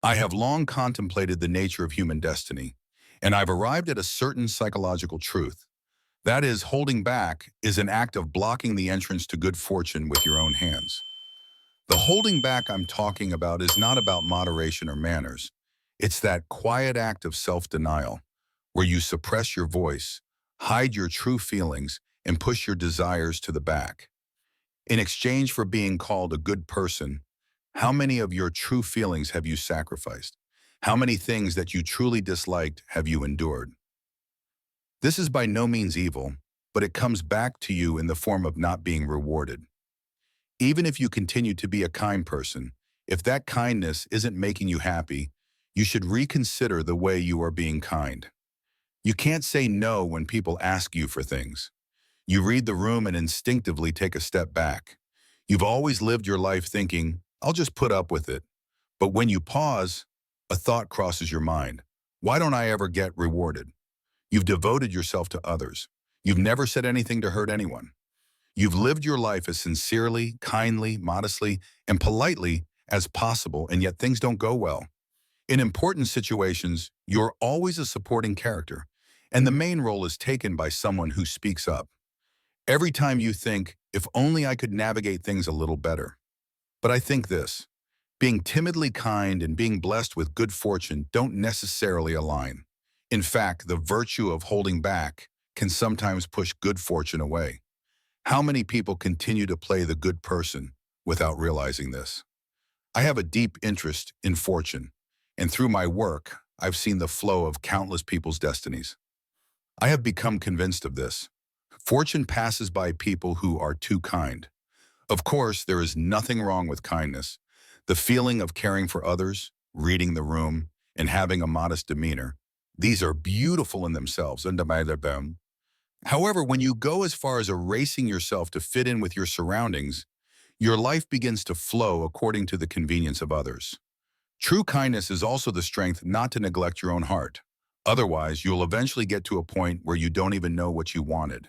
I have long contemplated the nature of human destiny, and I've arrived at a certain psychological truth. That is, holding back is an act of blocking the entrance to good fortune with your own hands. The holding back I'm talking about is not about moderation or manners. It's that quiet act of self-denial, where you suppress your voice, hide your true feelings, and push your desires to the back. In exchange for being called a good person, how many of your true feelings have you sacrificed? How many things that you truly disliked have you endured? This is by no means evil, but it comes back to you in the form of not being rewarded. Even if you continue to be a kind person, if that kindness isn't making you happy, you should reconsider the way you are being kind. You can't say no when people ask you for things. You read the room and instinctively take a step back. You've always lived your life thinking, I'll just put up with it. But when you pause, a thought crosses your mind. Why don't I ever get rewarded? You've devoted yourself to others. You've never said anything to hurt anyone. You've lived your life as sincerely, kindly, modestly, and politely as possible, and yet things don't go well. In important situations, you're always a supporting character, and the main role is taken by someone who speaks up. Every time you think, if only I could navigate things a little better. But I think this, being timidly kind and being blessed with good fortune don't necessarily align. In fact, the virtue of holding back can sometimes push good fortune away. How many people continue to play the good person without realizing this? I have a deep interest in fortune, and through my work, I've seen the flow of countless people's destinies. I have become convinced of this. Fortune passes by people who are too kind. Of course, there is nothing wrong with kindness. The feeling of caring for others, reading the room, and having a modest demeanor, these are beautiful in themselves. However, when you go as far as erasing yourself to fit in with your surroundings, your life begins to flow according to the convenience of others. True kindness is also the strength not to neglect your own heart. Otherwise, you'll eventually get to a point where you don't even know what you wanted.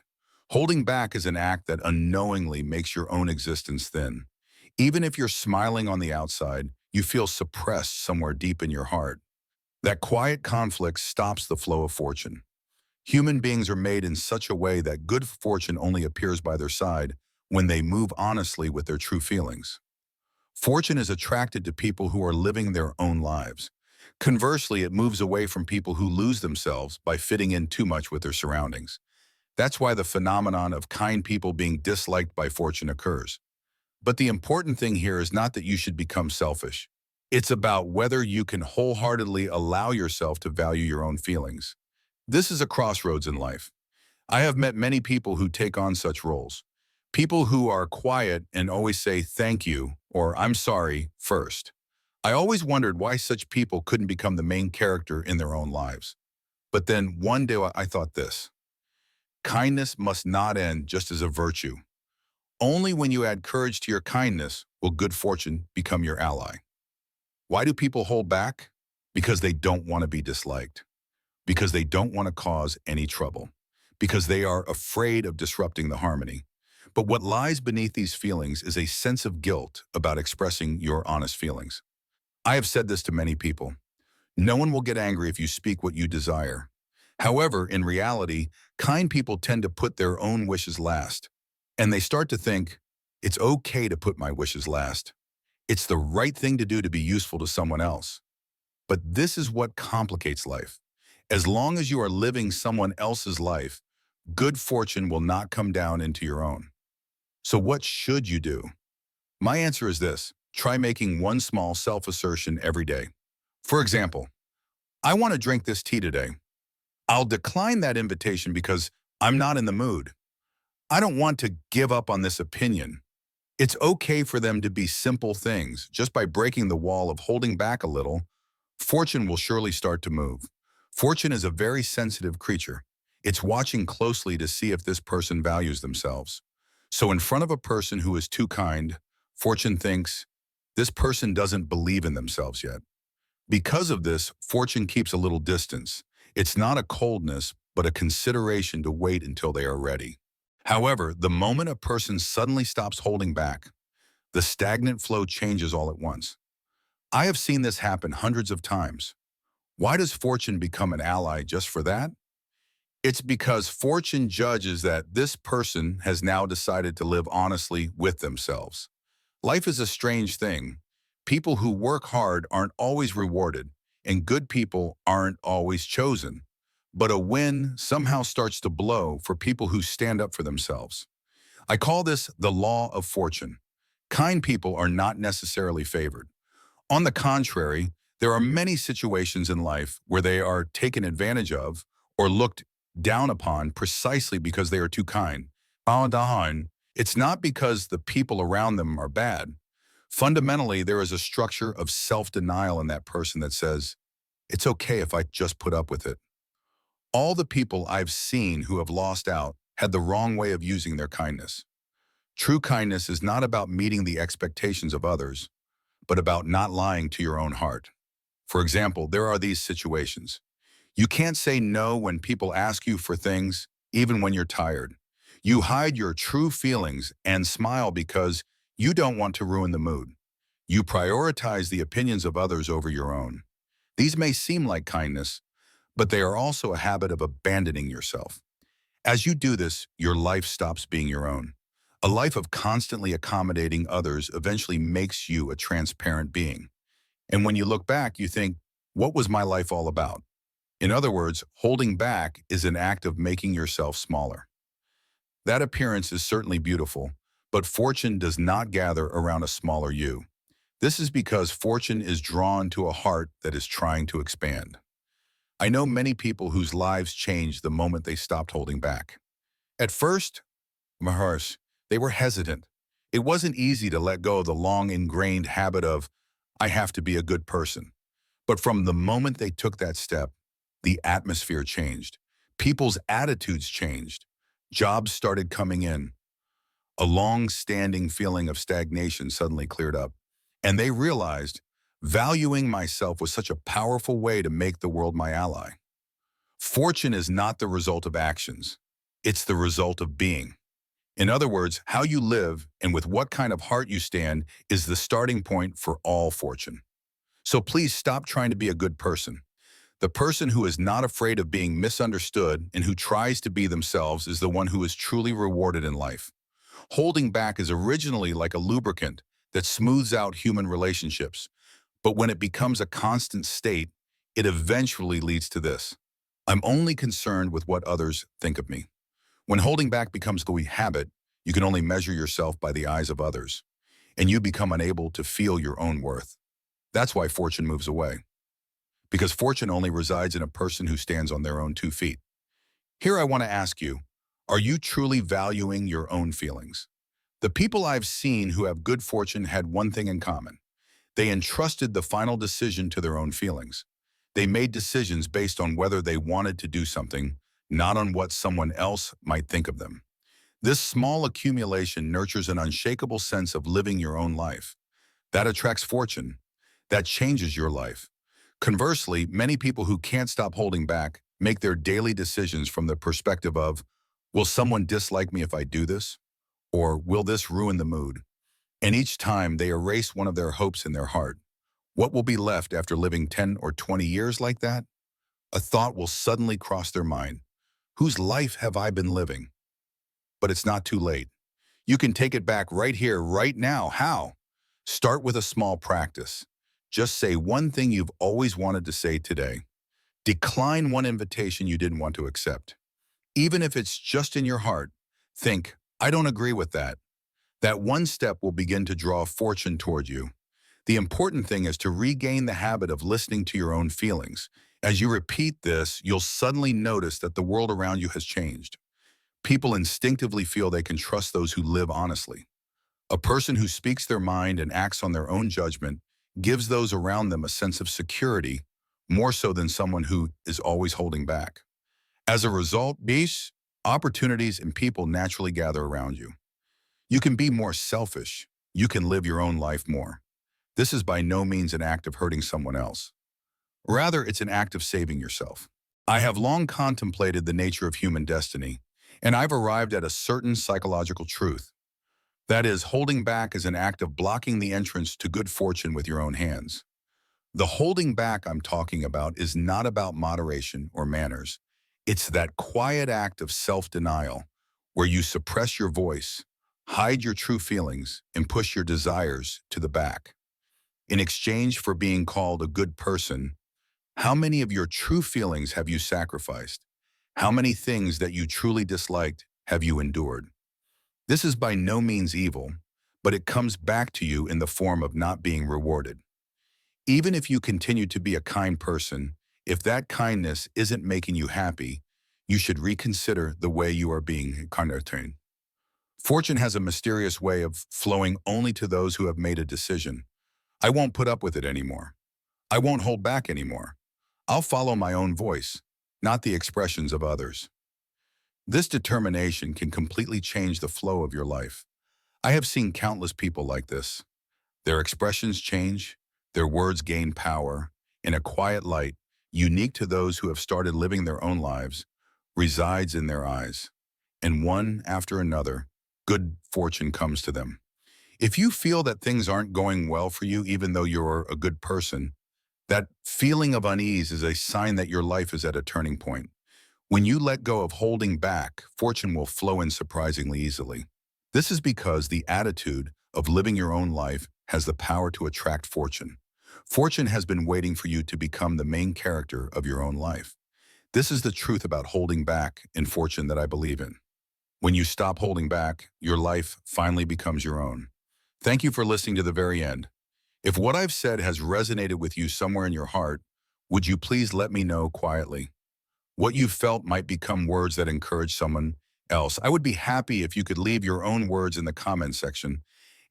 Holding back is an act that unknowingly makes your own existence thin. Even if you're smiling on the outside, you feel suppressed somewhere deep in your heart. That quiet conflict stops the flow of fortune. Human beings are made in such a way that good fortune only appears by their side when they move honestly with their true feelings. Fortune is attracted to people who are living their own lives. Conversely, it moves away from people who lose themselves by fitting in too much with their surroundings. That's why the phenomenon of kind people being disliked by fortune occurs. But the important thing here is not that you should become selfish. It's about whether you can wholeheartedly allow yourself to value your own feelings. This is a crossroads in life. I have met many people who take on such roles. People who are quiet and always say thank you or I'm sorry first. I always wondered why such people couldn't become the main character in their own lives. But then one day I thought this. Kindness must not end just as a virtue. Only when you add courage to your kindness will good fortune become your ally. Why do people hold back? Because they don't want to be disliked. Because they don't want to cause any trouble. Because they are afraid of disrupting the harmony. But what lies beneath these feelings is a sense of guilt about expressing your honest feelings. I have said this to many people. No one will get angry if you speak what you desire. However, in reality, kind people tend to put their own wishes last. And they start to think, it's okay to put my wishes last. It's the right thing to do to be useful to someone else. But this is what complicates life. As long as you are living someone else's life, good fortune will not come down into your own. So what should you do? My answer is this. Try making one small self-assertion every day. For example, I want to drink this tea today. I'll decline that invitation because I'm not in the mood. I don't want to give up on this opinion. It's okay for them to be simple things. Just by breaking the wall of holding back a little, fortune will surely start to move. Fortune is a very sensitive creature. It's watching closely to see if this person values themselves. So in front of a person who is too kind, fortune thinks, this person doesn't believe in themselves yet. Because of this, fortune keeps a little distance. It's not a coldness, but a consideration to wait until they are ready. However, the moment a person suddenly stops holding back, the stagnant flow changes all at once. I have seen this happen hundreds of times. Why does fortune become an ally just for that? It's because fortune judges that this person has now decided to live honestly with themselves. Life is a strange thing. People who work hard aren't always rewarded, and good people aren't always chosen. But a win somehow starts to blow for people who stand up for themselves. I call this the law of fortune. Kind people are not necessarily favored. On the contrary, there are many situations in life where they are taken advantage of or looked down upon precisely because they are too kind. It's not because the people around them are bad. Fundamentally, there is a structure of self-denial in that person that says, it's okay if I just put up with it. All the people I've seen who have lost out had the wrong way of using their kindness. True kindness is not about meeting the expectations of others, but about not lying to your own heart. For example, there are these situations. You can't say no when people ask you for things, even when you're tired. You hide your true feelings and smile because you don't want to ruin the mood. You prioritize the opinions of others over your own. These may seem like kindness, but they are also a habit of abandoning yourself. As you do this, your life stops being your own. A life of constantly accommodating others eventually makes you a transparent being. And when you look back, you think, what was my life all about? In other words, holding back is an act of making yourself smaller. That appearance is certainly beautiful, but fortune does not gather around a smaller you. This is because fortune is drawn to a heart that is trying to expand. I know many people whose lives changed the moment they stopped holding back. At first, Mahars, they were hesitant. It wasn't easy to let go of the long-ingrained habit of, I have to be a good person. But from the moment they took that step, the atmosphere changed. People's attitudes changed. Jobs started coming in. A long-standing feeling of stagnation suddenly cleared up. And they realized valuing myself was such a powerful way to make the world my ally. Fortune is not the result of actions. It's the result of being. In other words, how you live and with what kind of heart you stand is the starting point for all fortune. So please stop trying to be a good person. The person who is not afraid of being misunderstood and who tries to be themselves is the one who is truly rewarded in life. Holding back is originally like a lubricant that smooths out human relationships, but when it becomes a constant state, it eventually leads to this. I'm only concerned with what others think of me. When holding back becomes a habit, you can only measure yourself by the eyes of others, and you become unable to feel your own worth. That's why fortune moves away. Because fortune only resides in a person who stands on their own 2 feet. Here I want to ask you, are you truly valuing your own feelings? The people I've seen who have good fortune had one thing in common. They entrusted the final decision to their own feelings. They made decisions based on whether they wanted to do something, not on what someone else might think of them. This small accumulation nurtures an unshakable sense of living your own life. That attracts fortune. That changes your life. Conversely, many people who can't stop holding back make their daily decisions from the perspective of, will someone dislike me if I do this? Or will this ruin the mood? And each time they erase one of their hopes in their heart. What will be left after living 10 or 20 years like that? A thought will suddenly cross their mind. Whose life have I been living? But it's not too late. You can take it back right here, right now. How? Start with a small practice. Just say one thing you've always wanted to say today. Decline one invitation you didn't want to accept. Even if it's just in your heart, think, I don't agree with that. That one step will begin to draw fortune toward you. The important thing is to regain the habit of listening to your own feelings. As you repeat this, you'll suddenly notice that the world around you has changed. People instinctively feel they can trust those who live honestly. A person who speaks their mind and acts on their own judgment gives those around them a sense of security, more so than someone who is always holding back. As a result, these opportunities and people naturally gather around you. You can be more selfish. You can live your own life more. This is by no means an act of hurting someone else. Rather, it's an act of saving yourself. I have long contemplated the nature of human destiny, and I've arrived at a certain psychological truth. That is, holding back is an act of blocking the entrance to good fortune with your own hands. The holding back I'm talking about is not about moderation or manners. It's that quiet act of self-denial where you suppress your voice, hide your true feelings, and push your desires to the back. In exchange for being called a good person, how many of your true feelings have you sacrificed? How many things that you truly disliked have you endured? This is by no means evil, but it comes back to you in the form of not being rewarded. Even if you continue to be a kind person, if that kindness isn't making you happy, you should reconsider the way you are being incarnated. Fortune has a mysterious way of flowing only to those who have made a decision. I won't put up with it anymore. I won't hold back anymore. I'll follow my own voice, not the expressions of others. This determination can completely change the flow of your life. I have seen countless people like this. Their expressions change, their words gain power, and a quiet light, unique to those who have started living their own lives, resides in their eyes. And one after another, good fortune comes to them. If you feel that things aren't going well for you, even though you're a good person, that feeling of unease is a sign that your life is at a turning point. When you let go of holding back, fortune will flow in surprisingly easily. This is because the attitude of living your own life has the power to attract fortune. Fortune has been waiting for you to become the main character of your own life. This is the truth about holding back in fortune that I believe in. When you stop holding back, your life finally becomes your own. Thank you for listening to the very end. If what I've said has resonated with you somewhere in your heart, would you please let me know quietly? What you felt might become words that encourage someone else. I would be happy if you could leave your own words in the comment section.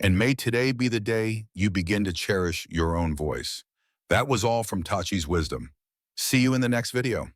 And may today be the day you begin to cherish your own voice. That was all from Tachi's Wisdom. See you in the next video.